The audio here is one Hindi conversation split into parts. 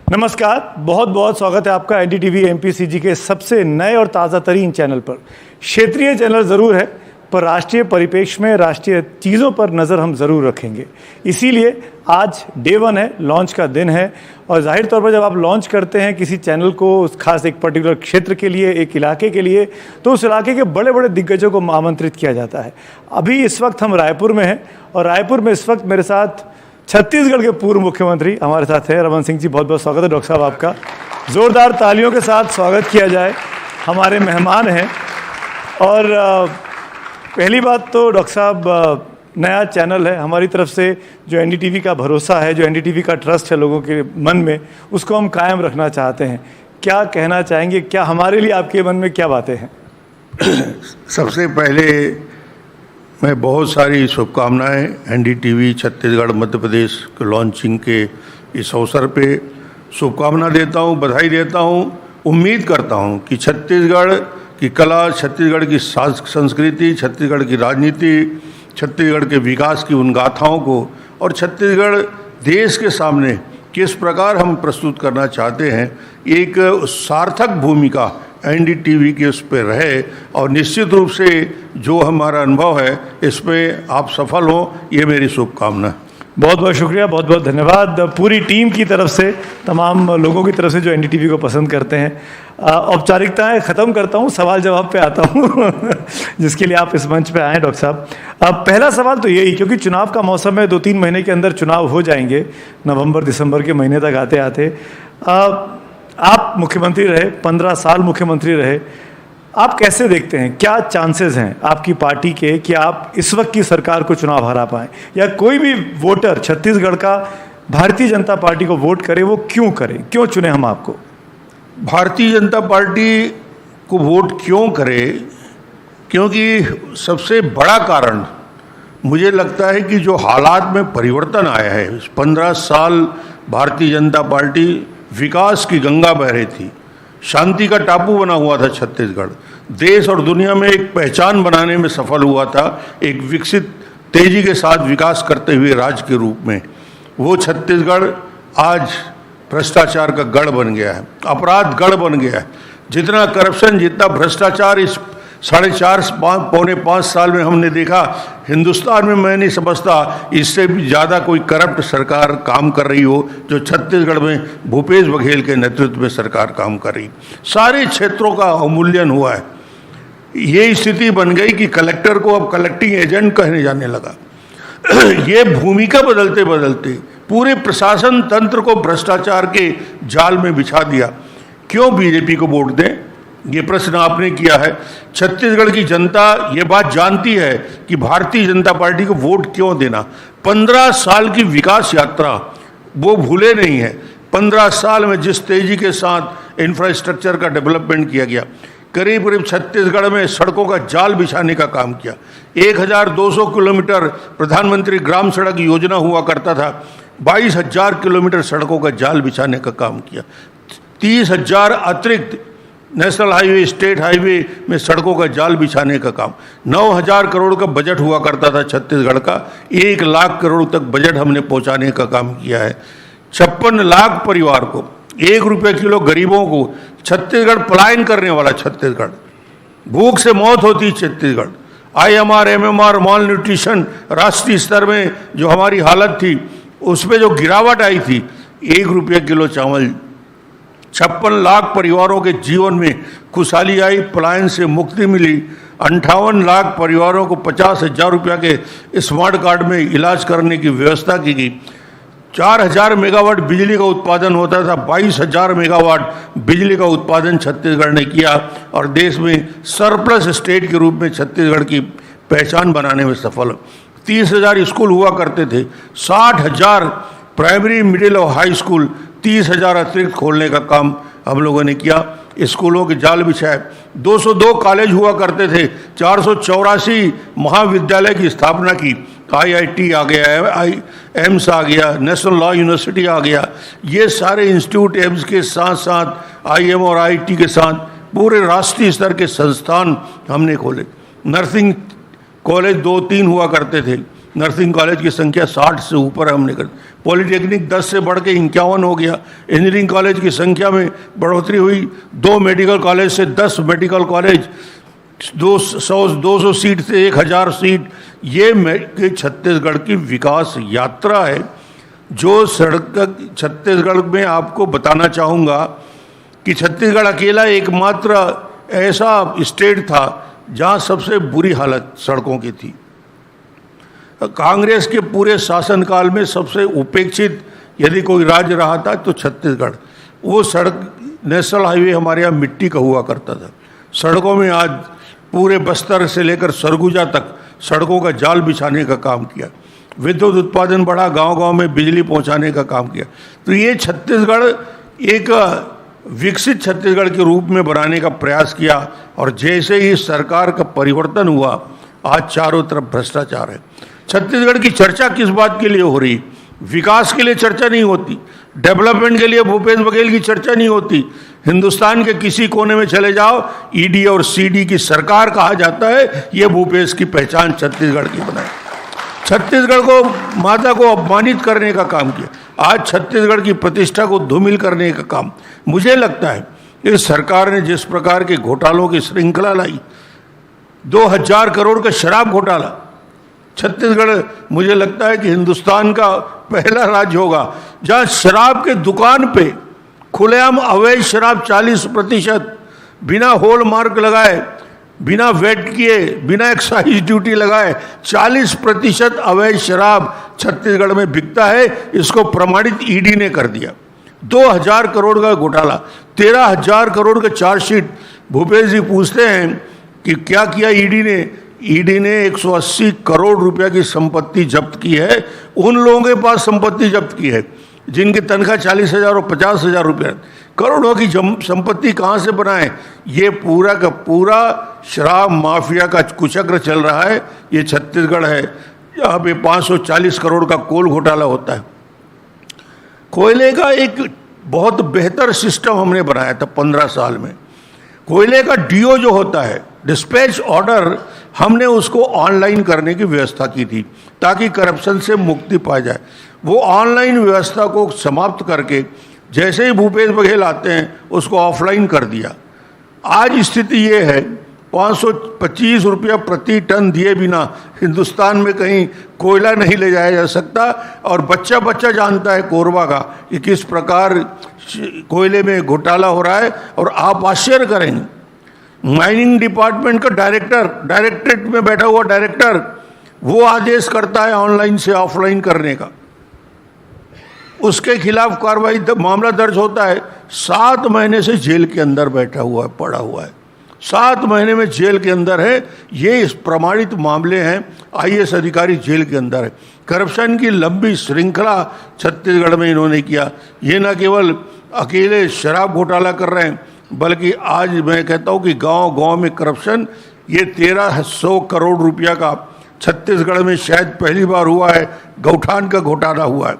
नमस्कार, बहुत बहुत स्वागत है आपका एनडीटीवी एमपीसीजी के सबसे नए और ताज़ा तरीन चैनल पर। क्षेत्रीय चैनल ज़रूर है, पर राष्ट्रीय परिप्रेक्ष्य में राष्ट्रीय चीज़ों पर नज़र हम ज़रूर रखेंगे। इसीलिए आज डे 1 है, लॉन्च का दिन है, और जाहिर तौर पर जब आप लॉन्च करते हैं किसी चैनल को उस खास एक पर्टिकुलर क्षेत्र के लिए, एक इलाके के लिए, तो उस इलाके के बड़े बड़े दिग्गजों को आमंत्रित किया जाता है। अभी इस वक्त हम रायपुर में हैं, और रायपुर में इस वक्त मेरे साथ छत्तीसगढ़ के पूर्व मुख्यमंत्री हमारे साथ हैं, रमन सिंह जी। बहुत बहुत स्वागत है डॉक्टर साहब आपका। ज़ोरदार तालियों के साथ स्वागत किया जाए, हमारे मेहमान हैं। और पहली बात तो डॉक्टर साहब, नया चैनल है, हमारी तरफ से जो एनडीटीवी का भरोसा है, जो एनडीटीवी का ट्रस्ट है लोगों के मन में, उसको हम कायम रखना चाहते हैं। क्या कहना चाहेंगे, क्या हमारे लिए आपके मन में क्या बातें हैं? सबसे पहले मैं बहुत सारी शुभकामनाएं एनडीटीवी छत्तीसगढ़ मध्य प्रदेश के लॉन्चिंग के इस अवसर पे शुभकामना देता हूं, बधाई देता हूं। उम्मीद करता हूं कि छत्तीसगढ़ की कला, छत्तीसगढ़ की संस्कृति, छत्तीसगढ़ की राजनीति, छत्तीसगढ़ के विकास की उन गाथाओं को और छत्तीसगढ़ देश के सामने किस प्रकार हम प्रस्तुत करना चाहते हैं, एक सार्थक भूमिका एनडीटीवी के उस पर रहे। और निश्चित रूप से जो हमारा अनुभव है इस पर आप सफल हो, ये मेरी शुभकामना। बहुत बहुत शुक्रिया, बहुत बहुत धन्यवाद पूरी टीम की तरफ से, तमाम लोगों की तरफ से जो एनडीटीवी को पसंद करते हैं। औपचारिकताएं ख़त्म करता हूं, सवाल जवाब पे आता हूं जिसके लिए आप इस मंच पे आए डॉक्टर साहब। पहला सवाल तो यही, क्योंकि चुनाव का मौसम है, 2-3 महीने के अंदर चुनाव हो जाएंगे, नवंबर दिसंबर के महीने तक आते आते। आप मुख्यमंत्री रहे, 15 साल मुख्यमंत्री रहे, आप कैसे देखते हैं, क्या चांसेस हैं आपकी पार्टी के कि आप इस वक्त की सरकार को चुनाव हरा पाएं, या कोई भी वोटर छत्तीसगढ़ का भारतीय जनता पार्टी को वोट करे, वो क्यों करे, क्यों चुने हम आपको? भारतीय जनता पार्टी को वोट क्यों करे? क्योंकि सबसे बड़ा कारण मुझे लगता है कि जो हालात में परिवर्तन आया है, 15 साल भारतीय जनता पार्टी विकास की गंगा बह रही थी, शांति का टापू बना हुआ था छत्तीसगढ़, देश और दुनिया में एक पहचान बनाने में सफल हुआ था, एक विकसित तेजी के साथ विकास करते हुए राज्य के रूप में। वो छत्तीसगढ़ आज भ्रष्टाचार का गढ़ बन गया है, अपराध गढ़ बन गया है। जितना करप्शन, जितना भ्रष्टाचार इस 4.5-5 साल में हमने देखा, हिंदुस्तान में मैं नहीं समझता इससे भी ज़्यादा कोई करप्ट सरकार काम कर रही हो जो छत्तीसगढ़ में भूपेश बघेल के नेतृत्व में सरकार काम कर रही। सारे क्षेत्रों का अवमूल्यन हुआ है। ये स्थिति बन गई कि कलेक्टर को अब कलेक्टिंग एजेंट कहने जाने लगा। ये भूमिका बदलते बदलते पूरे प्रशासन तंत्र को भ्रष्टाचार के जाल में बिछा दिया। क्यों बीजेपी को वोट दें, ये प्रश्न आपने किया है। छत्तीसगढ़ की जनता ये बात जानती है कि भारतीय जनता पार्टी को वोट क्यों देना। 15 साल की विकास यात्रा वो भूले नहीं है। 15 साल में जिस तेजी के साथ इंफ्रास्ट्रक्चर का डेवलपमेंट किया गया, करीब करीब छत्तीसगढ़ में सड़कों का जाल बिछाने का काम किया। 1200 किलोमीटर प्रधानमंत्री ग्राम सड़क योजना हुआ करता था, 22,000 किलोमीटर सड़कों का जाल बिछाने का काम किया। 30,000 अतिरिक्त नेशनल हाईवे, स्टेट हाईवे में सड़कों का जाल बिछाने का काम। 9,000 करोड़ का बजट हुआ करता था छत्तीसगढ़ का, 1 लाख करोड़ तक बजट हमने पहुंचाने का काम किया है। 56 लाख परिवार को 1 रुपये किलो गरीबों को, छत्तीसगढ़ पलायन करने वाला छत्तीसगढ़, भूख से मौत होती छत्तीसगढ़। IMR, MMR, माल न्यूट्रिशन राष्ट्रीय स्तर में जो हमारी हालत थी उसमें जो गिरावट आई थी, 1 रुपये किलो चावल, 56 लाख परिवारों के जीवन में खुशहाली आई, पलायन से मुक्ति मिली। 58 लाख परिवारों को 50,000 रुपया के स्मार्ट कार्ड में इलाज करने की व्यवस्था की गई। 4,000 मेगावाट बिजली का उत्पादन होता था, 22,000 मेगावाट बिजली का उत्पादन छत्तीसगढ़ ने किया, और देश में सरप्लस स्टेट के रूप में छत्तीसगढ़ की पहचान बनाने में सफल। 30,000 स्कूल हुआ करते थे, 60,000 प्राइमरी, मिडिल और हाई स्कूल, 30,000 अतिरिक्त खोलने का काम हम लोगों ने किया। स्कूलों के जाल बिछाए। 202 कॉलेज हुआ करते थे, 484 महाविद्यालय की स्थापना की। IIT आ गया, एम्स आ गया, नेशनल लॉ यूनिवर्सिटी आ गया। ये सारे इंस्टीट्यूट एम्स के साथ साथ IM और IIT के साथ पूरे राष्ट्रीय स्तर के संस्थान हमने खोले। नर्सिंग कॉलेज 2-3 हुआ करते थे, नर्सिंग कॉलेज की संख्या 60 से ऊपर हमने कर, पॉलिटेक्निक 10 से बढ़ के 51 हो गया, इंजीनियरिंग कॉलेज की संख्या में बढ़ोतरी हुई, 2 मेडिकल कॉलेज से 10 मेडिकल कॉलेज, 200 सीट से 1000 सीट। ये छत्तीसगढ़ की विकास यात्रा है। जो सड़क छत्तीसगढ़ में आपको बताना चाहूँगा कि छत्तीसगढ़ अकेला एकमात्र ऐसा स्टेट था जहाँ सबसे बुरी हालत सड़कों की थी। कांग्रेस के पूरे शासनकाल में सबसे उपेक्षित यदि कोई राज्य रहा था तो छत्तीसगढ़। वो सड़क नेशनल हाईवे हमारे यहाँ मिट्टी का हुआ करता था। सड़कों में आज पूरे बस्तर से लेकर सरगुजा तक सड़कों का जाल बिछाने का काम किया, विद्युत उत्पादन बढ़ा, गांव-गांव में बिजली पहुंचाने का काम किया। तो ये छत्तीसगढ़ एक विकसित छत्तीसगढ़ के रूप में बनाने का प्रयास किया। और जैसे ही सरकार का परिवर्तन हुआ, आज चारों तरफ भ्रष्टाचार है। छत्तीसगढ़ की चर्चा किस बात के लिए हो रही? विकास के लिए चर्चा नहीं होती, डेवलपमेंट के लिए भूपेश बघेल की चर्चा नहीं होती। हिंदुस्तान के किसी कोने में चले जाओ, ईडी और सीडी की सरकार कहा जाता है। ये भूपेश की पहचान छत्तीसगढ़ की बनाई। छत्तीसगढ़ को, माता को अपमानित करने का काम किया। आज छत्तीसगढ़ की प्रतिष्ठा को धूमिल करने का काम। मुझे लगता है इस सरकार ने जिस प्रकार के घोटालों की श्रृंखला लाई, 2000 करोड़ का शराब घोटाला, छत्तीसगढ़ मुझे लगता है कि हिंदुस्तान का पहला राज्य होगा जहां शराब के दुकान पे खुलेआम अवैध शराब 40% बिना हॉल मार्क लगाए, बिना वेट किए, बिना एक्साइज ड्यूटी लगाए 40% अवैध शराब छत्तीसगढ़ में बिकता है। इसको प्रमाणित ईडी ने कर दिया। 2000 करोड़ का घोटाला, 13,000 करोड़ का चार्जशीट। भूपेश जी पूछते हैं कि क्या किया ईडी ने? ईडी ने 180 करोड़ रुपया की संपत्ति जब्त की है। उन लोगों के पास संपत्ति जब्त की है जिनकी तनख्वाह 40,000 और 50,000 रुपया। करोड़ों की संपत्ति कहाँ से बनाए? ये पूरा का पूरा शराब माफिया का कुचक्र चल रहा है। ये छत्तीसगढ़ है जहाँ पे 540 करोड़ का कोल घोटाला होता है। कोयले का एक बहुत बेहतर सिस्टम हमने बनाया था 15 साल में। कोयले का डीओ जो होता है, डिस्पैच ऑर्डर, हमने उसको ऑनलाइन करने की व्यवस्था की थी ताकि करप्शन से मुक्ति पाई जाए। वो ऑनलाइन व्यवस्था को समाप्त करके जैसे ही भूपेश बघेल आते हैं उसको ऑफलाइन कर दिया। आज स्थिति ये है 525 रुपया प्रति टन दिए बिना हिंदुस्तान में कहीं कोयला नहीं ले जाया जा सकता। और बच्चा बच्चा जानता है कोरबा का कि किस प्रकार कोयले में घोटाला हो रहा है। और आप आश्चर्य करेंगे, माइनिंग डिपार्टमेंट का डायरेक्टरेट में बैठा हुआ डायरेक्टर वो आदेश करता है ऑनलाइन से ऑफलाइन करने का, उसके खिलाफ कार्रवाई मामला दर्ज होता है। 7 महीने से जेल के अंदर बैठा हुआ है, पड़ा हुआ है, 7 महीने में जेल के अंदर है। ये इस प्रमाणित मामले हैं, आईएएस अधिकारी जेल के अंदर है। करप्शन की लंबी श्रृंखला छत्तीसगढ़ में इन्होंने किया। ये न केवल अकेले शराब घोटाला कर रहे हैं, बल्कि आज मैं कहता हूँ कि गांव-गांव में करप्शन। ये 1300 करोड़ रुपया का छत्तीसगढ़ में शायद पहली बार हुआ है गौठान का घोटाला हुआ है।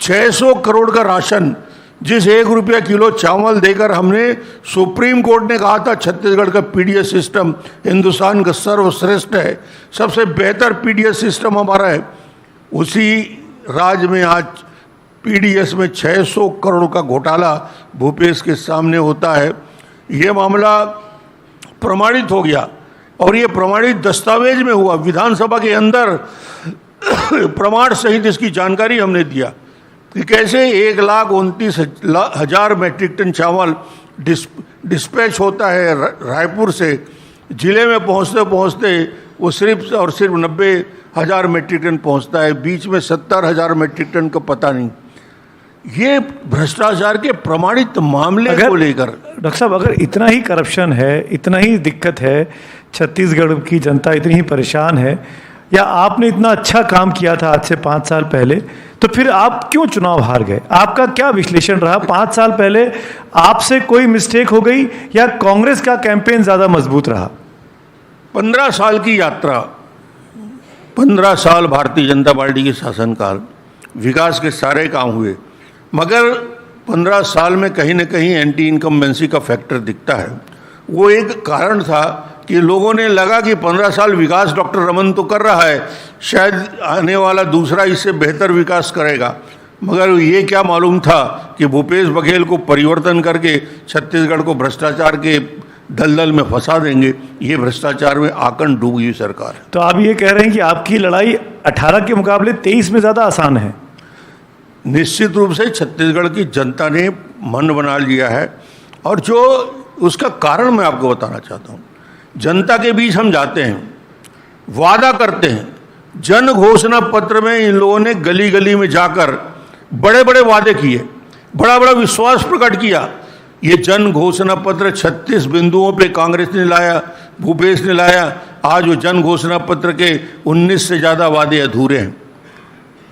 600 करोड़ का राशन, जिस 1 रुपया किलो चावल देकर हमने, सुप्रीम कोर्ट ने कहा था छत्तीसगढ़ का पीडीएस सिस्टम हिंदुस्तान का सर्वश्रेष्ठ है, सबसे बेहतर पीडीएस सिस्टम हमारा है। उसी राज्य में आज पीडीएस में 600 करोड़ का घोटाला भूपेश के सामने होता है। ये मामला प्रमाणित हो गया और ये प्रमाणित दस्तावेज में हुआ। विधानसभा के अंदर प्रमाण सहित इसकी जानकारी हमने दिया कि कैसे 1,29,000 मैट्रिक टन चावल डिस्पैच होता है रायपुर से। जिले में पहुंचते पहुंचते वो सिर्फ और सिर्फ 90,000 मैट्रिक टन पहुंचता है, बीच में 70,000 मैट्रिक टन का पता नहीं। ये भ्रष्टाचार के प्रमाणित मामले को लेकर डॉक्टर साहब, अगर इतना ही करप्शन है, इतना ही दिक्कत है, छत्तीसगढ़ की जनता इतनी ही परेशान है, या आपने इतना अच्छा काम किया था आज से 5 साल पहले, तो फिर आप क्यों चुनाव हार गए? आपका क्या विश्लेषण रहा? 5 साल पहले आपसे कोई मिस्टेक हो गई या कांग्रेस का कैंपेन ज्यादा मजबूत रहा? 15 साल की यात्रा, 15 साल भारतीय जनता पार्टी के शासनकाल, विकास के सारे काम हुए, मगर 15 साल में कहीं ना कहीं एंटी इनकम्बेंसी का फैक्टर दिखता है। वो एक कारण था कि लोगों ने लगा कि 15 साल विकास डॉक्टर रमन तो कर रहा है, शायद आने वाला दूसरा इससे बेहतर विकास करेगा। मगर ये क्या मालूम था कि भूपेश बघेल को परिवर्तन करके छत्तीसगढ़ को भ्रष्टाचार के दलदल में फंसा देंगे। ये भ्रष्टाचार में आकंठ डूबी हुई सरकार है। तो आप ये कह रहे हैं कि आपकी लड़ाई 18 के मुकाबले 23 में ज़्यादा आसान है? निश्चित रूप से छत्तीसगढ़ की जनता ने मन बना लिया है, और जो उसका कारण मैं आपको बताना चाहता हूँ। जनता के बीच हम जाते हैं, वादा करते हैं। जन घोषणा पत्र में इन लोगों ने गली गली में जाकर बड़े बड़े वादे किए, बड़ा बड़ा विश्वास प्रकट किया। ये जन घोषणा पत्र 36 बिंदुओं पे कांग्रेस ने लाया, भूपेश ने लाया। आज वो जन घोषणा पत्र के 19 से ज़्यादा वादे अधूरे हैं।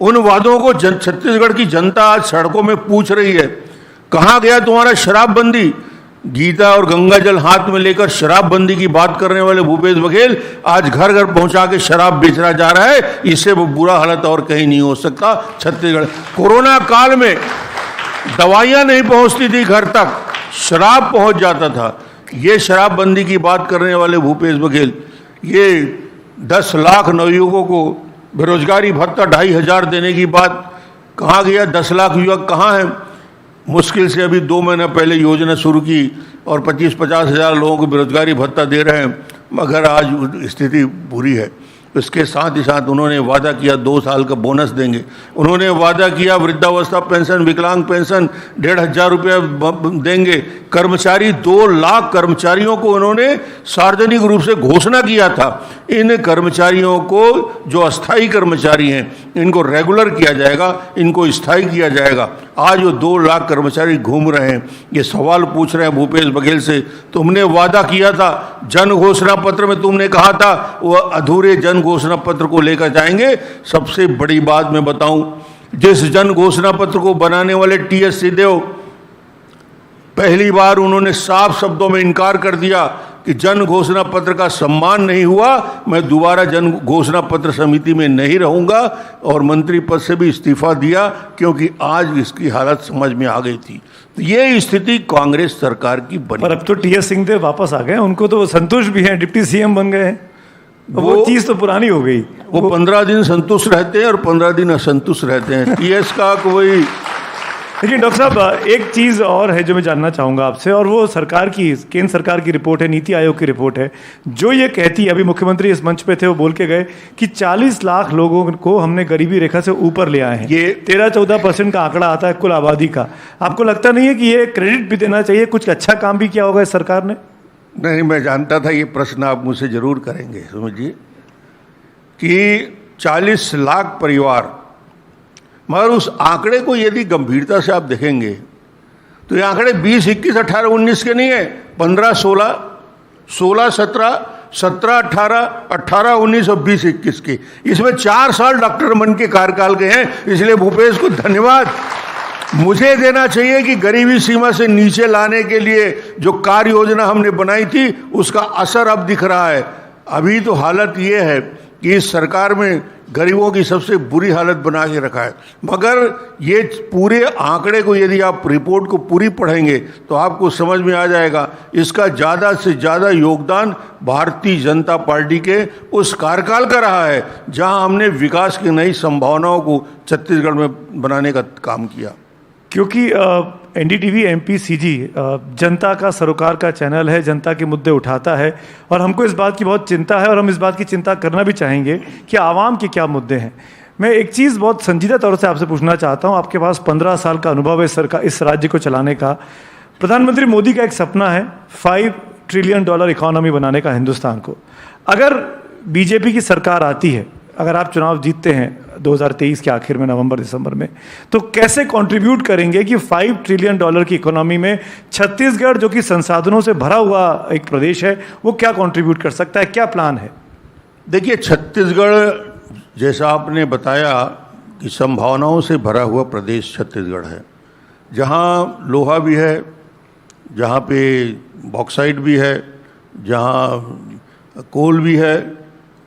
उन वादों को छत्तीसगढ़ की जनता आज सड़कों में पूछ रही है, कहाँ गया तुम्हारा शराबबंदी? गीता और गंगा जल हाथ में लेकर शराबबंदी की बात करने वाले भूपेश बघेल आज घर घर पहुंचा के शराब बेचना जा रहा है। इससे वो बुरा हालत और कहीं नहीं हो सकता छत्तीसगढ़। कोरोना काल में दवाइयां नहीं पहुंचती थी घर तक, शराब पहुंच जाता था। ये शराबबंदी की बात करने वाले भूपेश बघेल, ये 10 लाख नवयुवकों को बेरोजगारी भत्ता 2,500 देने की बात, कहाँ गया? 10 लाख युवक कहाँ हैं? मुश्किल से अभी 2 महीना पहले योजना शुरू की और 25-50 हज़ार लोगों को बेरोजगारी भत्ता दे रहे हैं, मगर आज स्थिति बुरी है। इसके साथ ही साथ उन्होंने वादा किया 2 साल का बोनस देंगे। उन्होंने वादा किया वृद्धावस्था पेंशन, विकलांग पेंशन 1,500 रुपया देंगे। कर्मचारी 2 लाख कर्मचारियों को उन्होंने सार्वजनिक रूप से घोषणा किया था। इन कर्मचारियों को, जो अस्थायी कर्मचारी हैं, इनको रेगुलर किया जाएगा, इनको स्थायी किया जाएगा। आज वो 2 लाख कर्मचारी घूम रहे हैं, ये सवाल पूछ रहे हैं भूपेश बघेल से, तुमने वादा किया था, जन घोषणा पत्र में तुमने कहा था वो अधूरे जन घोषणा पत्र को लेकर जाएंगे। सबसे बड़ी बात मैं बताऊं, जिस जन घोषणा पत्र को बनाने वाले TS सिंहदेव, पहली बार उन्होंने साफ शब्दों में इनकार कर दिया कि जन घोषणा पत्र का सम्मान नहीं हुआ, मैं दोबारा जन घोषणा पत्र समिति में नहीं रहूंगा, और मंत्री पद से भी इस्तीफा दिया, क्योंकि आज इसकी हालत समझ में आ गई थी। तो ये स्थिति कांग्रेस सरकार की बनी। पर अब तो TS सिंहदेव वापस आ गए, उनको तो संतुष्ट भी हैं, डिप्टी CM बन गए हैं। वो चीज तो पुरानी हो गई। वो 15 दिन संतुष्ट रहते हैं और 15 दिन असंतुष्ट रहते हैं। TS का कोई। लेकिन डॉक्टर साहब, एक चीज़ और है जो मैं जानना चाहूँगा आपसे, और वो सरकार की, केंद्र सरकार की रिपोर्ट है, नीति आयोग की रिपोर्ट है, जो ये कहती है, अभी मुख्यमंत्री इस मंच पे थे, वो बोल के गए कि 40 लाख लोगों को हमने गरीबी रेखा से ऊपर ले आए हैं। ये 13-14% का आंकड़ा आता है कुल आबादी का। आपको लगता नहीं है कि ये क्रेडिट भी देना चाहिए, कुछ अच्छा काम भी किया होगा इस सरकार ने? नहीं, मैं जानता था ये प्रश्न आप मुझसे जरूर करेंगे। समझिए कि 40 लाख परिवार, मगर उस आंकड़े को यदि गंभीरता से आप देखेंगे तो ये आंकड़े 20, 21, 18, 19 के नहीं है, 15, 16, 16, 17, 17, 18, 18, 19 और 20, 21 के। इसमें 4 साल डॉक्टर रमन के कार्यकाल के हैं। इसलिए भूपेश को धन्यवाद मुझे देना चाहिए कि गरीबी सीमा से नीचे लाने के लिए जो कार्य योजना हमने बनाई थी, उसका असर अब दिख रहा है। अभी तो हालत ये है कि इस सरकार में गरीबों की सबसे बुरी हालत बना के रखा है। मगर ये पूरे आंकड़े को यदि आप रिपोर्ट को पूरी पढ़ेंगे तो आपको समझ में आ जाएगा, इसका ज़्यादा से ज़्यादा योगदान भारतीय जनता पार्टी के उस कार्यकाल का रहा है, जहां हमने विकास की नई संभावनाओं को छत्तीसगढ़ में बनाने का काम किया। क्योंकि NDTV MPCG जनता का सरोकार का चैनल है, जनता के मुद्दे उठाता है, और हमको इस बात की बहुत चिंता है, और हम इस बात की चिंता करना भी चाहेंगे कि आवाम के क्या मुद्दे हैं। मैं एक चीज़ बहुत संजीदा तौर से आपसे पूछना चाहता हूँ। आपके पास 15 साल का अनुभव है इस राज्य को चलाने का। प्रधानमंत्री मोदी का एक सपना है $5 ट्रिलियन इकोनॉमी बनाने का हिंदुस्तान को। अगर BJP की सरकार आती है, अगर आप चुनाव जीतते हैं 2023 के आखिर में, नवंबर-दिसंबर में, तो कैसे कंट्रीब्यूट करेंगे कि $5 ट्रिलियन की इकोनॉमी में छत्तीसगढ़, जो कि संसाधनों से भरा हुआ एक प्रदेश है, वो क्या कंट्रीब्यूट कर सकता है? क्या प्लान है? देखिए, छत्तीसगढ़, जैसा आपने बताया कि संभावनाओं से भरा हुआ प्रदेश छत्तीसगढ़ है, जहाँ लोहा भी है, जहाँ पे बॉक्साइट भी है, जहाँ कोल भी है,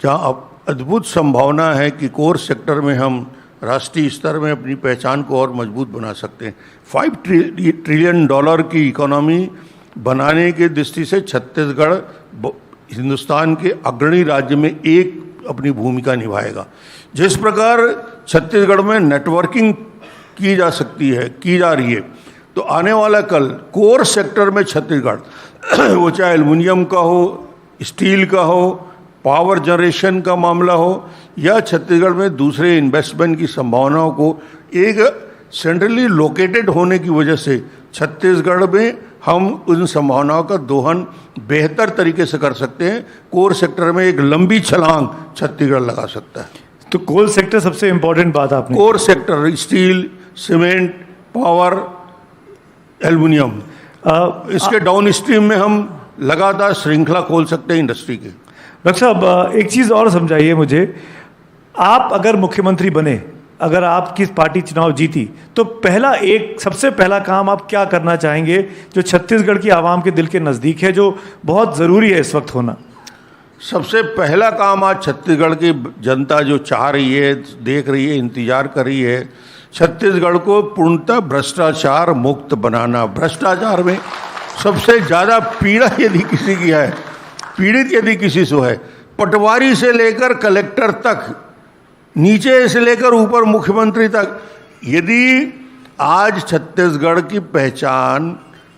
जहाँ अद्भुत संभावना है कि कोर सेक्टर में हम राष्ट्रीय स्तर में अपनी पहचान को और मजबूत बना सकते हैं। $5 ट्रिलियन की इकोनॉमी बनाने की दृष्टि से छत्तीसगढ़ हिंदुस्तान के अग्रणी राज्य में एक अपनी भूमिका निभाएगा। जिस प्रकार छत्तीसगढ़ में नेटवर्किंग की जा सकती है, की जा रही है, तो आने वाला कल कोर सेक्टर में छत्तीसगढ़ वो चाहे एल्युमिनियम का हो, स्टील का हो, पावर जनरेशन का मामला हो, या छत्तीसगढ़ में दूसरे इन्वेस्टमेंट की संभावनाओं को एक सेंट्रली लोकेटेड होने की वजह से छत्तीसगढ़ में हम उन संभावनाओं का दोहन बेहतर तरीके से कर सकते हैं। कोर सेक्टर में एक लंबी छलांग छत्तीसगढ़ लगा सकता है। तो कोल सेक्टर सबसे इंपॉर्टेंट बात आपने, core sector steel, cement, power, aluminium, इसके डाउन स्ट्रीम में हम लगातार श्रृंखला खोल सकते हैं इंडस्ट्री की। डॉक्टर साहब एक चीज़ और समझाइए मुझे, आप अगर मुख्यमंत्री बने, अगर आपकी पार्टी चुनाव जीती, तो सबसे पहला काम आप क्या करना चाहेंगे जो छत्तीसगढ़ की आवाम के दिल के नज़दीक है, जो बहुत ज़रूरी है इस वक्त होना? सबसे पहला काम आज छत्तीसगढ़ की जनता जो चाह रही है, देख रही है, इंतजार कर रही है, छत्तीसगढ़ को पूर्णतः भ्रष्टाचार मुक्त बनाना। भ्रष्टाचार में सबसे ज़्यादा पीड़ा यदि किसी की है, पीड़ित यदि किसी से है, पटवारी से लेकर कलेक्टर तक, नीचे से लेकर ऊपर मुख्यमंत्री तक, यदि आज छत्तीसगढ़ की पहचान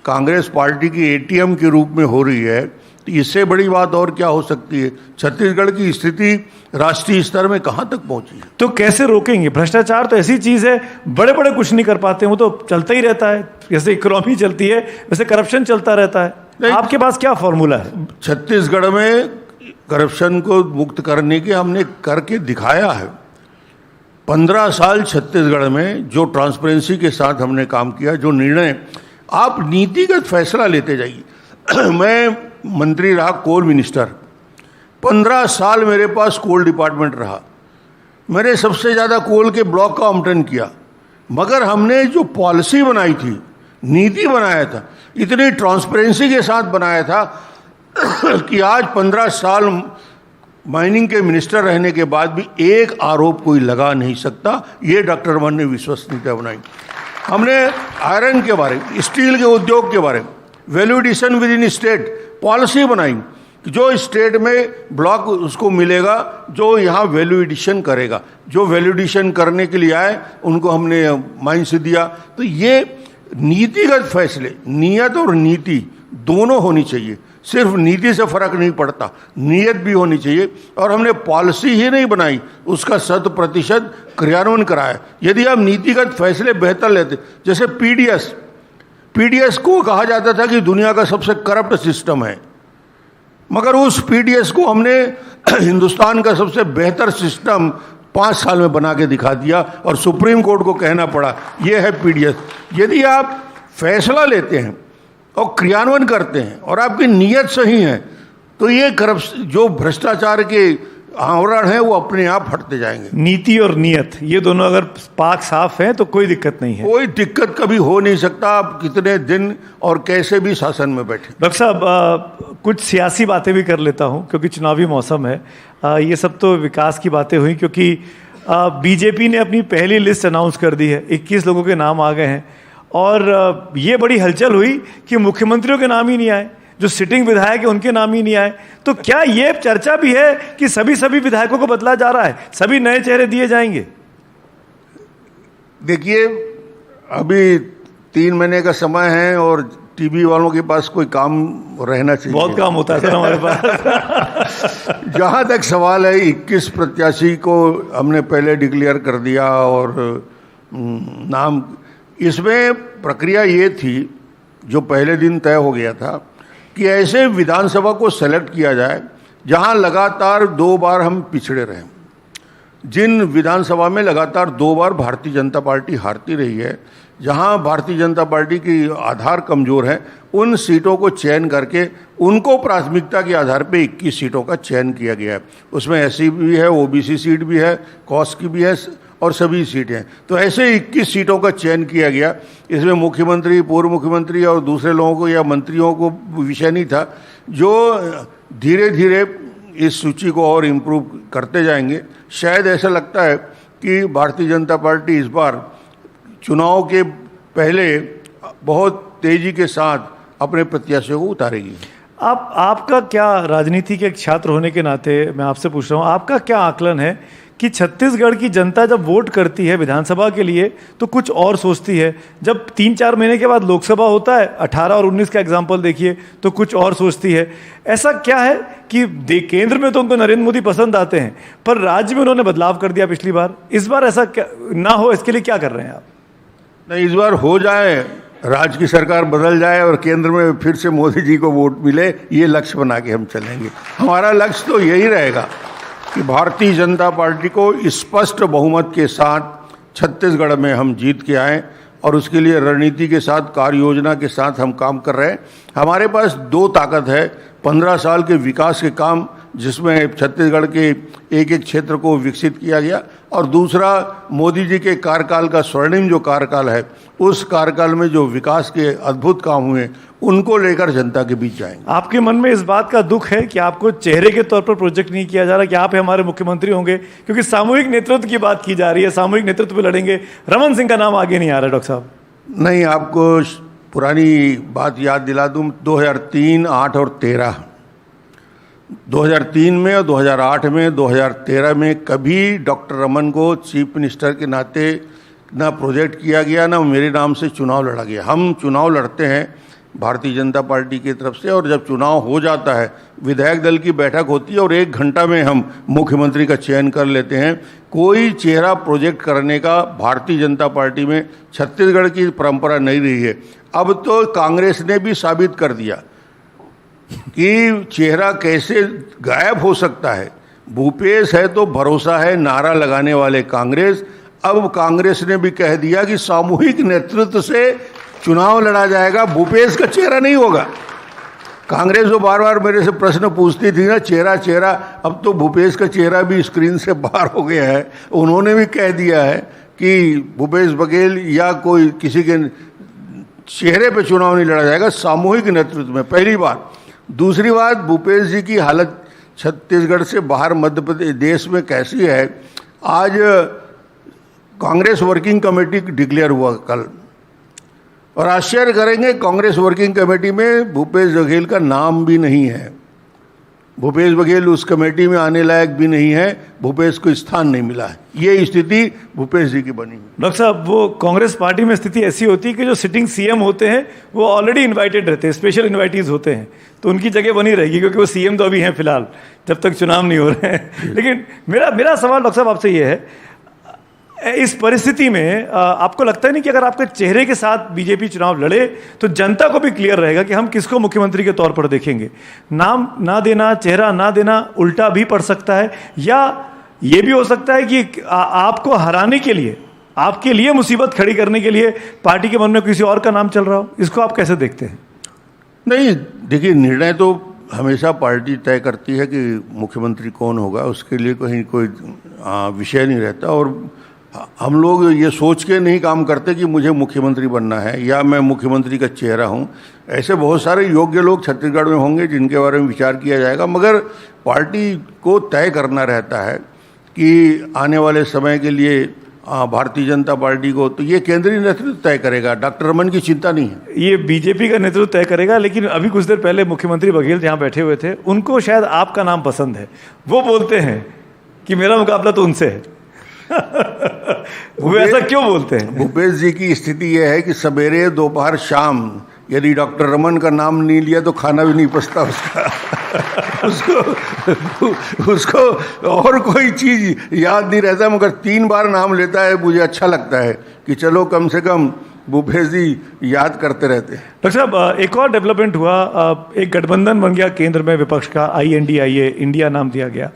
कांग्रेस पार्टी की एटीएम के रूप में हो रही है, तो इससे बड़ी बात और क्या हो सकती है? छत्तीसगढ़ की स्थिति राष्ट्रीय स्तर में कहाँ तक पहुंची है? तो कैसे रोकेंगे? भ्रष्टाचार तो ऐसी चीज है, बड़े बड़े कुछ नहीं कर पाते, वो तो चलता ही रहता है। जैसे इकोनॉमी चलती है वैसे करप्शन चलता रहता है। आपके पास क्या फॉर्मूला है? छत्तीसगढ़ में करप्शन को मुक्त करने की हमने करके दिखाया है। 15 साल छत्तीसगढ़ में जो ट्रांसपेरेंसी के साथ हमने काम किया, जो निर्णय, आप नीतिगत फैसला लेते जाइए। मैं मंत्री रहा, कोल मिनिस्टर, 15 साल मेरे पास कोल डिपार्टमेंट रहा, मैंने सबसे ज़्यादा कोल के ब्लॉक का आवंटन किया, मगर हमने जो पॉलिसी बनाई थी, नीति बनाया था, इतनी ट्रांसपेरेंसी के साथ बनाया था कि आज 15 साल माइनिंग के मिनिस्टर रहने के बाद भी एक आरोप कोई लगा नहीं सकता। ये डॉक्टर मन ने विश्वसनीयता बनाई। हमने आयरन के बारे में, स्टील के उद्योग के बारे में, value addition within state policy बनाई कि जो स्टेट में ब्लॉक उसको मिलेगा जो यहाँ वैल्यू एडिशन करेगा, जो वैल्यू एडिशन करने के लिए आए उनको हमने माइन से दिया। तो ये नीतिगत फैसले, नियत और नीति दोनों होनी चाहिए। सिर्फ नीति से फर्क नहीं पड़ता, नीयत भी होनी चाहिए। और हमने पॉलिसी ही नहीं बनाई, उसका 100% क्रियान्वयन कराया। यदि आप नीतिगत फैसले बेहतर लेते, जैसे पीडीएस को कहा जाता था कि दुनिया का सबसे करप्ट सिस्टम है, मगर उस पीडीएस को हमने हिंदुस्तान का सबसे बेहतर सिस्टम 5 साल में बना के दिखा दिया और सुप्रीम कोर्ट को कहना पड़ा ये है पीडीएस। यदि आप फैसला लेते हैं और क्रियान्वयन करते हैं और आपकी नीयत सही है, तो ये जो भ्रष्टाचार के आवरण है वो अपने आप हटते जाएंगे। नीति और नियत ये दोनों अगर पाक साफ हैं तो कोई दिक्कत नहीं है। कोई दिक्कत कभी हो नहीं सकता, आप कितने दिन और कैसे भी शासन में बैठे। डॉक्टर साहब कुछ सियासी बातें भी कर लेता हूं क्योंकि चुनावी मौसम है। ये सब तो विकास की बातें हुई क्योंकि बीजेपी ने अपनी पहली लिस्ट अनाउंस कर दी है, 21 लोगों के नाम आ गए हैं और ये बड़ी हलचल हुई कि मुख्यमंत्रियों के नाम ही नहीं आए, जो सिटिंग विधायक है उनके नाम ही नहीं आए। तो क्या ये चर्चा भी है कि सभी विधायकों को बदला जा रहा है, सभी नए चेहरे दिए जाएंगे? देखिए, अभी 3 महीने का समय है और टीवी वालों के पास कोई काम रहना चाहिए। बहुत काम होता है सर हमारे पास। जहाँ तक सवाल है, 21 प्रत्याशी को हमने पहले डिक्लेयर कर दिया और नाम, इसमें प्रक्रिया ये थी जो पहले दिन तय हो गया था कि ऐसे विधानसभा को सेलेक्ट किया जाए जहां लगातार 2 बार हम पिछड़े रहे। जिन विधानसभा में लगातार 2 बार भारतीय जनता पार्टी हारती रही है, जहां भारतीय जनता पार्टी की आधार कमज़ोर है, उन सीटों को चयन करके उनको प्राथमिकता के आधार पे 21 सीटों का चयन किया गया है। उसमें एससी भी है, ओबीसी सीट भी है, कॉस की भी है और सभी सीटें हैं। तो ऐसे 21 सीटों का चयन किया गया। इसमें मुख्यमंत्री, पूर्व मुख्यमंत्री और दूसरे लोगों को या मंत्रियों को विषय नहीं था, जो धीरे धीरे इस सूची को और इम्प्रूव करते जाएंगे। शायद ऐसा लगता है कि भारतीय जनता पार्टी इस बार चुनाव के पहले बहुत तेज़ी के साथ अपने प्रत्याशियों को उतारेगी। आपका क्या, राजनीति के एक छात्र होने के नाते मैं आपसे पूछ रहा हूँ, आपका क्या आकलन है कि छत्तीसगढ़ की जनता जब वोट करती है विधानसभा के लिए तो कुछ और सोचती है, जब 3-4 महीने के बाद लोकसभा होता है, 18 और 19 का एग्जाम्पल देखिए, तो कुछ और सोचती है? ऐसा क्या है कि केंद्र में तो उनको नरेंद्र मोदी पसंद आते हैं, पर राज्य में उन्होंने बदलाव कर दिया पिछली बार, इस बार ऐसा क्या ना हो, इसके लिए क्या कर रहे हैं आप? नहीं, इस बार हो जाए, राज्य की सरकार बदल जाए और केंद्र में फिर से मोदी जी को वोट मिले, ये लक्ष्य बना के हम चलेंगे। हमारा लक्ष्य तो यही रहेगा कि भारतीय जनता पार्टी को स्पष्ट बहुमत के साथ छत्तीसगढ़ में हम जीत के आए, और उसके लिए रणनीति के साथ, कार्य योजना के साथ हम काम कर रहे हैं। हमारे पास 2 ताकत है, 15 साल के विकास के काम जिसमें छत्तीसगढ़ के एक एक क्षेत्र को विकसित किया गया, और दूसरा मोदी जी के कार्यकाल का स्वर्णिम जो कार्यकाल है, उस कार्यकाल में जो विकास के अद्भुत काम हुए उनको लेकर जनता के बीच जाएंगे। आपके मन में इस बात का दुख है कि आपको चेहरे के तौर पर प्रोजेक्ट नहीं किया जा रहा कि आप हमारे मुख्यमंत्री होंगे, क्योंकि सामूहिक नेतृत्व की बात की जा रही है, सामूहिक नेतृत्व पे लड़ेंगे, रमन सिंह का नाम आगे नहीं आ रहा? डॉक्टर साहब, नहीं, आपको पुरानी बात याद दिला दूं, 2003, 8 और 13, 2003 में और 2008 में, 2013 में कभी डॉक्टर रमन को चीफ मिनिस्टर के नाते ना प्रोजेक्ट किया गया, ना मेरे नाम से चुनाव लड़ा गया। हम चुनाव लड़ते हैं भारतीय जनता पार्टी की तरफ से, और जब चुनाव हो जाता है, विधायक दल की बैठक होती है और 1 घंटा में हम मुख्यमंत्री का चयन कर लेते हैं। कोई चेहरा प्रोजेक्ट करने का भारतीय जनता पार्टी में छत्तीसगढ़ की परंपरा नहीं रही है। अब तो कांग्रेस ने भी साबित कर दिया कि चेहरा कैसे गायब हो सकता है। भूपेश है तो भरोसा है, नारा लगाने वाले कांग्रेस, अब कांग्रेस ने भी कह दिया कि सामूहिक नेतृत्व से चुनाव लड़ा जाएगा, भूपेश का चेहरा नहीं होगा। कांग्रेस जो बार बार मेरे से प्रश्न पूछती थी ना, चेहरा चेहरा, अब तो भूपेश का चेहरा भी स्क्रीन से बाहर हो गया है। उन्होंने भी कह दिया है कि भूपेश बघेल या कोई किसी के चेहरे पे चुनाव नहीं लड़ा जाएगा, सामूहिक नेतृत्व में, पहली बार। दूसरी बात, भूपेश जी की हालत छत्तीसगढ़ से बाहर मध्य प्रदेश देश में कैसी है। आज कांग्रेस वर्किंग कमेटी डिक्लेयर हुआ कल, और आश्चर्य करेंगे, कांग्रेस वर्किंग कमेटी में भूपेश बघेल का नाम भी नहीं है। भूपेश बघेल उस कमेटी में आने लायक भी नहीं है, भूपेश को स्थान नहीं मिला है। ये स्थिति भूपेश जी की बनी है। डॉक्टर साहब, वो कांग्रेस पार्टी में स्थिति ऐसी होती है कि जो सिटिंग सीएम होते हैं वो ऑलरेडी इनवाइटेड रहते हैं, स्पेशल इनवाइटीज होते हैं, तो उनकी जगह बनी रहेगी, क्योंकि वो सीएम तो अभी हैं फिलहाल, जब तक चुनाव नहीं हो रहे हैं। लेकिन मेरा सवाल डॉक्टर साहब आपसे ये है, इस परिस्थिति में आपको लगता है नहीं कि अगर आपके चेहरे के साथ बीजेपी चुनाव लड़े तो जनता को भी क्लियर रहेगा कि हम किसको मुख्यमंत्री के तौर पर देखेंगे? नाम ना देना, चेहरा ना देना उल्टा भी पड़ सकता है, या ये भी हो सकता है कि आपको हराने के लिए, आपके लिए मुसीबत खड़ी करने के लिए पार्टी के मन में किसी और का नाम चल रहा हो। इसको आप कैसे देखते हैं? नहीं, देखिए, निर्णय तो हमेशा पार्टी तय करती है कि मुख्यमंत्री कौन होगा, उसके लिए कहीं कोई विषय नहीं रहता। और हम लोग ये सोच के नहीं काम करते कि मुझे मुख्यमंत्री बनना है या मैं मुख्यमंत्री का चेहरा हूँ। ऐसे बहुत सारे योग्य लोग छत्तीसगढ़ में होंगे जिनके बारे में विचार किया जाएगा, मगर पार्टी को तय करना रहता है कि आने वाले समय के लिए भारतीय जनता पार्टी को, तो ये केंद्रीय नेतृत्व तय करेगा, डॉक्टर रमन की चिंता नहीं है। ये बीजेपी का नेतृत्व तय करेगा। लेकिन अभी कुछ देर पहले मुख्यमंत्री बघेल जहाँ बैठे हुए थे, उनको शायद आपका नाम पसंद है। वो बोलते हैं कि मेरा मुकाबला तो उनसे है। वो ऐसा क्यों बोलते हैं? भूपेश जी की स्थिति यह है कि सवेरे, दोपहर, शाम यदि डॉक्टर रमन का नाम नहीं लिया तो खाना भी नहीं पचता उसका। उसको और कोई चीज याद नहीं रहता, मगर 3 बार नाम लेता है। मुझे अच्छा लगता है कि चलो कम से कम भूपेश जी याद करते रहते हैं। डॉक्टर साहब, एक और डेवलपमेंट हुआ, एक गठबंधन बन गया केंद्र में विपक्ष का, INDIA, इंडिया नाम दिया गया।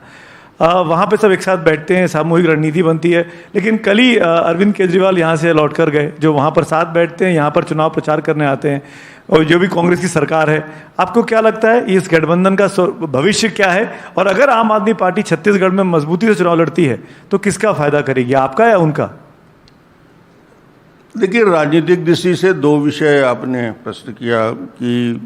वहाँ पे सब एक साथ बैठते हैं, सामूहिक रणनीति बनती है। लेकिन कल ही अरविंद केजरीवाल यहाँ से लौट कर गए, जो वहाँ पर साथ बैठते हैं, यहाँ पर चुनाव प्रचार करने आते हैं, और जो भी कांग्रेस की सरकार है। आपको क्या लगता है इस गठबंधन का भविष्य क्या है? और अगर आम आदमी पार्टी छत्तीसगढ़ में मजबूती से चुनाव लड़ती है तो किसका फायदा करेगी, आपका या उनका? देखिए, राजनीतिक दृष्टि से 2 विषय आपने प्रश्न किया कि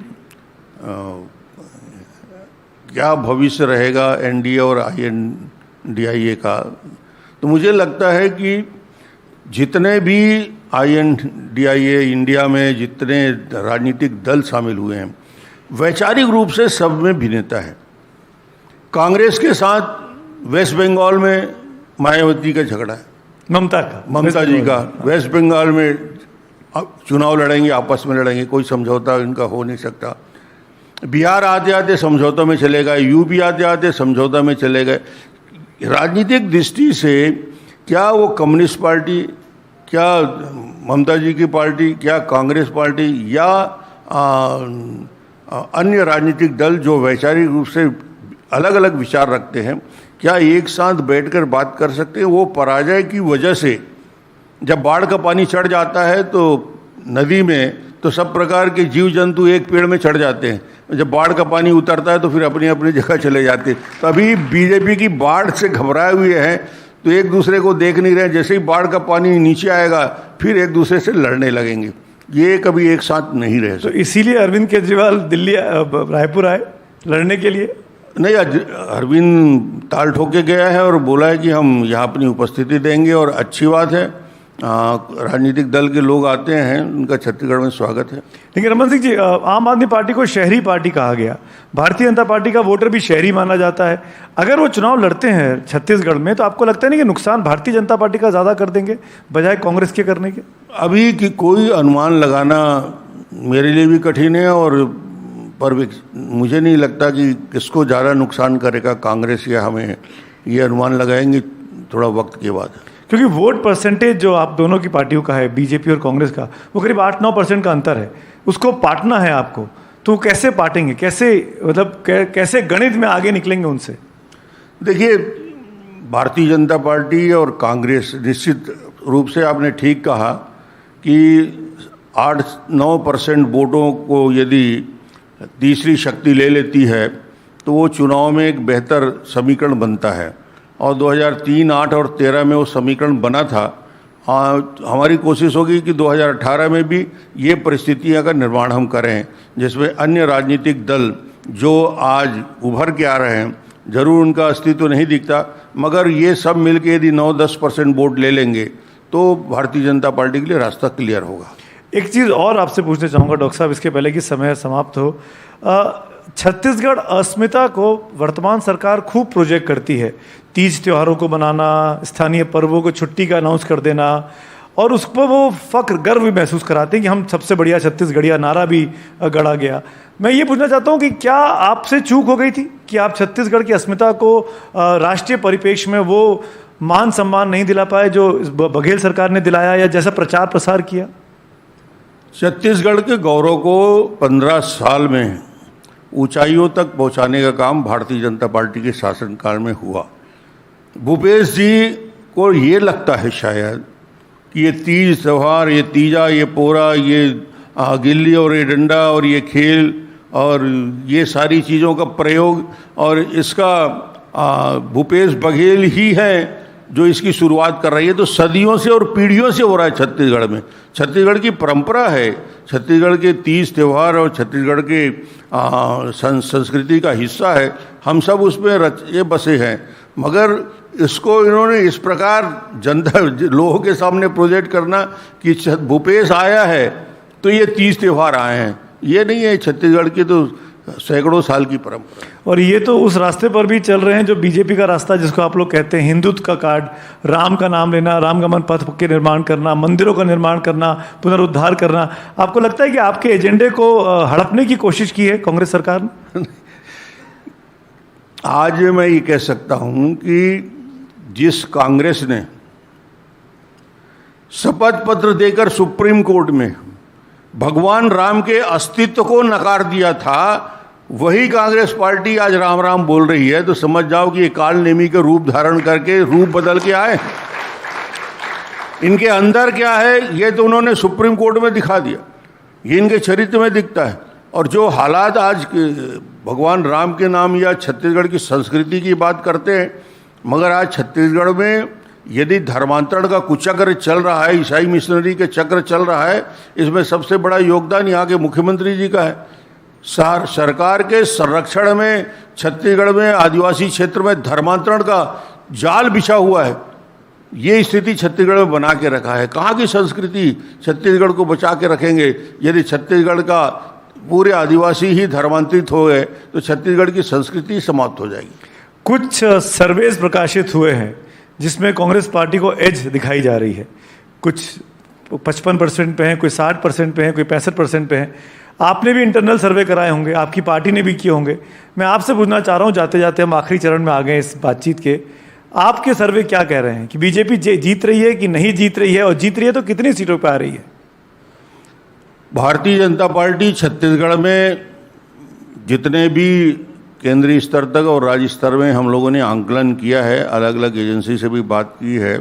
क्या भविष्य रहेगा NDA और INDIA का। तो मुझे लगता है कि जितने भी INDIA इंडिया में जितने राजनीतिक दल शामिल हुए हैं, वैचारिक रूप से सब में भिन्नता है। कांग्रेस के साथ वेस्ट बंगाल में मायावती का झगड़ा है, ममता जी का। वेस्ट बंगाल में चुनाव लड़ेंगे, आपस में लड़ेंगे, कोई समझौता इनका हो नहीं सकता। बिहार आते आते समझौता में चले गए, यूपी आते आते समझौता में चले गए। राजनीतिक दृष्टि से क्या वो कम्युनिस्ट पार्टी, क्या ममता जी की पार्टी, क्या कांग्रेस पार्टी या अन्य राजनीतिक दल जो वैचारिक रूप से अलग अलग विचार रखते हैं, क्या एक साथ बैठकर बात कर सकते हैं? वो पराजय की वजह से जब बाढ़ का पानी चढ़ जाता है तो नदी में, तो सब प्रकार के जीव जंतु एक पेड़ में चढ़ जाते हैं। जब बाढ़ का पानी उतरता है तो फिर अपनी अपनी जगह चले जाते हैं। तो अभी बीजेपी की बाढ़ से घबराए हुए हैं, तो एक दूसरे को देख नहीं रहे। जैसे ही बाढ़ का पानी नीचे आएगा फिर एक दूसरे से लड़ने लगेंगे। ये कभी एक साथ नहीं रह सकते। तो इसीलिए अरविंद केजरीवाल दिल्ली रायपुर आए लड़ने के लिए? नहीं, अरविंद ताल ठोक के गया है और बोला है कि हम यहाँ अपनी उपस्थिति देंगे, और अच्छी बात है। राजनीतिक दल के लोग आते हैं, उनका छत्तीसगढ़ में स्वागत है। लेकिन रमन सिंह जी, आम आदमी पार्टी को शहरी पार्टी कहा गया, भारतीय जनता पार्टी का वोटर भी शहरी माना जाता है। अगर वो चुनाव लड़ते हैं छत्तीसगढ़ में, तो आपको लगता है नहीं कि नुकसान भारतीय जनता पार्टी का ज़्यादा कर देंगे बजाय कांग्रेस के करने के? अभी की कोई अनुमान लगाना मेरे लिए भी कठिन है, और पर मुझे नहीं लगता कि किसको ज़्यादा नुकसान करेगा, कांग्रेस या हमें। ये अनुमान लगाएंगे थोड़ा वक्त के बाद, क्योंकि वोट परसेंटेज जो आप दोनों की पार्टियों का है, बीजेपी और कांग्रेस का, वो करीब 8-9% का अंतर है। उसको पाटना है आपको, तो कैसे पाटेंगे? कैसे, मतलब कैसे गणित में आगे निकलेंगे उनसे? देखिए, भारतीय जनता पार्टी और कांग्रेस, निश्चित रूप से आपने ठीक कहा कि 8-9% वोटों को यदि तीसरी शक्ति ले लेती है तो वो चुनाव में एक बेहतर समीकरण बनता है। और 2003, 8 और 13 में वो समीकरण बना था। हमारी कोशिश होगी कि 2018 में भी ये परिस्थितियां का निर्माण हम करें, जिसमें अन्य राजनीतिक दल जो आज उभर के आ रहे हैं, जरूर उनका अस्तित्व तो नहीं दिखता, मगर ये सब मिलके यदि 9-10% वोट ले लेंगे तो भारतीय जनता पार्टी के लिए रास्ता क्लियर होगा। एक चीज़ और आपसे पूछना चाहूँगा डॉक्टर साहब, इसके पहले कि समय समाप्त हो। छत्तीसगढ़ अस्मिता को वर्तमान सरकार खूब प्रोजेक्ट करती है, तीज त्योहारों को बनाना, स्थानीय पर्वों को छुट्टी का अनाउंस कर देना, और उस पर वो फख्र, गर्व भी महसूस कराते हैं कि हम सबसे बढ़िया छत्तीसगढ़िया नारा भी गढ़ा गया। मैं ये पूछना चाहता हूँ कि क्या आपसे चूक हो गई थी कि आप छत्तीसगढ़ की अस्मिता को राष्ट्रीय परिप्रेक्ष्य में वो मान सम्मान नहीं दिला पाए जो बघेल सरकार ने दिलाया, या जैसा प्रचार प्रसार किया? छत्तीसगढ़ के गौरव को 15 साल में ऊंचाइयों तक पहुंचाने का काम भारतीय जनता पार्टी के शासनकाल में हुआ। भूपेश जी को ये लगता है शायद कि ये तीज त्यौहार, ये तीजा, ये पोरा, ये गिल्ली और ये डंडा और ये खेल और ये सारी चीज़ों का प्रयोग, और इसका भूपेश बघेल ही है जो इसकी शुरुआत कर रही है। तो सदियों से और पीढ़ियों से हो रहा है छत्तीसगढ़ में। छत्तीसगढ़ की परंपरा है, छत्तीसगढ़ के तीज त्यौहार और छत्तीसगढ़ के संस्कृति का हिस्सा है। हम सब उसमें रचे बसे हैं, मगर इसको इन्होंने इस प्रकार जनता लोगों के सामने प्रोजेक्ट करना कि भूपेश आया है तो ये तीज त्यौहार आए हैं, ये नहीं है। छत्तीसगढ़ की तो सैकड़ों साल की परंपरा। और ये तो उस रास्ते पर भी चल रहे हैं जो बीजेपी का रास्ता, जिसको आप लोग कहते हैं हिंदुत्व का कार्ड, राम का नाम लेना, रामगमन पथ के निर्माण करना, मंदिरों का निर्माण करना, पुनरुद्धार करना। आपको लगता है कि आपके एजेंडे को हड़पने की कोशिश की है कांग्रेस सरकार ने? आज मैं ये कह सकता हूं कि जिस कांग्रेस ने शपथ पत्र देकर सुप्रीम कोर्ट में भगवान राम के अस्तित्व को नकार दिया था, वही कांग्रेस पार्टी आज राम राम बोल रही है। तो समझ जाओ कि ये काल नेमी का रूप धारण करके, रूप बदल के आए। इनके अंदर क्या है ये तो उन्होंने सुप्रीम कोर्ट में दिखा दिया, ये इनके चरित्र में दिखता है। और जो हालात आज भगवान राम के नाम या छत्तीसगढ़ की संस्कृति की बात करते हैं, मगर आज छत्तीसगढ़ में यदि धर्मांतरण का कुचक्र चल रहा है, ईसाई मिशनरी के चक्र चल रहा है, इसमें सबसे बड़ा योगदान यहाँ के मुख्यमंत्री जी का है। सरकार के संरक्षण में छत्तीसगढ़ में आदिवासी क्षेत्र में धर्मांतरण का जाल बिछा हुआ है। ये स्थिति छत्तीसगढ़ में बना के रखा है। कहाँ की संस्कृति छत्तीसगढ़ को बचा के रखेंगे यदि छत्तीसगढ़ का पूरे आदिवासी ही धर्मांतरित हो गए तो छत्तीसगढ़ की संस्कृति समाप्त हो जाएगी। कुछ सर्वेज प्रकाशित हुए हैं जिसमें कांग्रेस पार्टी को एज दिखाई जा रही है। कुछ 55% पे हैं, कोई 60% पे हैं, कोई 65% पे हैं। आपने भी इंटरनल सर्वे कराए होंगे, आपकी पार्टी ने भी किए होंगे। मैं आपसे पूछना चाह रहा हूँ, जाते जाते हम आखिरी चरण में आ गए इस बातचीत के, आपके सर्वे क्या कह रहे हैं कि बीजेपी जीत रही है कि नहीं जीत रही है, और जीत रही है तो कितनी सीटों पर आ रही है? भारतीय जनता पार्टी छत्तीसगढ़ में जितने भी केंद्रीय स्तर तक और राज्य स्तर में हम लोगों ने आंकलन किया है, अलग अलग एजेंसी से भी बात की है,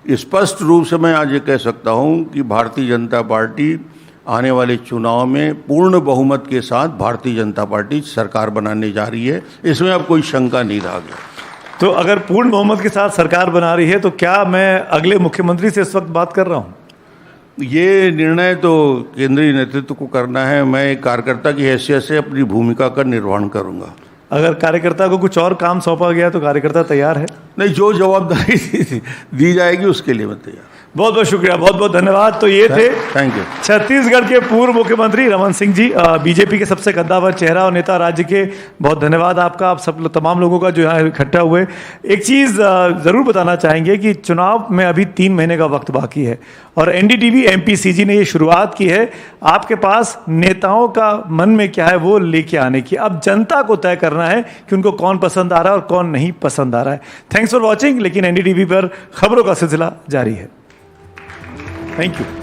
स्पष्ट रूप से मैं आज ये कह सकता हूँ कि भारतीय जनता पार्टी आने वाले चुनाव में पूर्ण बहुमत के साथ भारतीय जनता पार्टी सरकार बनाने जा रही है। इसमें अब कोई शंका नहीं रह गया। तो अगर पूर्ण बहुमत के साथ सरकार बना रही है तो क्या मैं अगले मुख्यमंत्री से इस वक्त बात कर रहा हूँ? ये निर्णय तो केंद्रीय नेतृत्व को करना है। मैं एक कार्यकर्ता की हैसियत से अपनी भूमिका का निर्वहन करूंगा। अगर कार्यकर्ता को कुछ और काम सौंपा गया तो कार्यकर्ता तैयार है? नहीं, जो जवाबदारी दी जाएगी उसके लिए मैं तैयार। बहुत बहुत शुक्रिया, बहुत बहुत धन्यवाद। तो ये थे थैंक यू छत्तीसगढ़ के पूर्व मुख्यमंत्री रमन सिंह जी, बीजेपी के सबसे कद्दावर चेहरा और नेता राज्य के। बहुत धन्यवाद आपका, आप सब तमाम लोगों का जो यहाँ इकट्ठा हुए। एक चीज़ ज़रूर बताना चाहेंगे कि चुनाव में अभी 3 महीने का वक्त बाकी है और एनडीटीवी एमपीसीजी ने ये शुरुआत की है आपके पास नेताओं का मन में क्या है वो लेके आने की। अब जनता को तय करना है कि उनको कौन पसंद आ रहा है और कौन नहीं पसंद आ रहा है। Thanks for watching. लेकिन एनडीटीवी पर खबरों का सिलसिला जारी है। Thank you.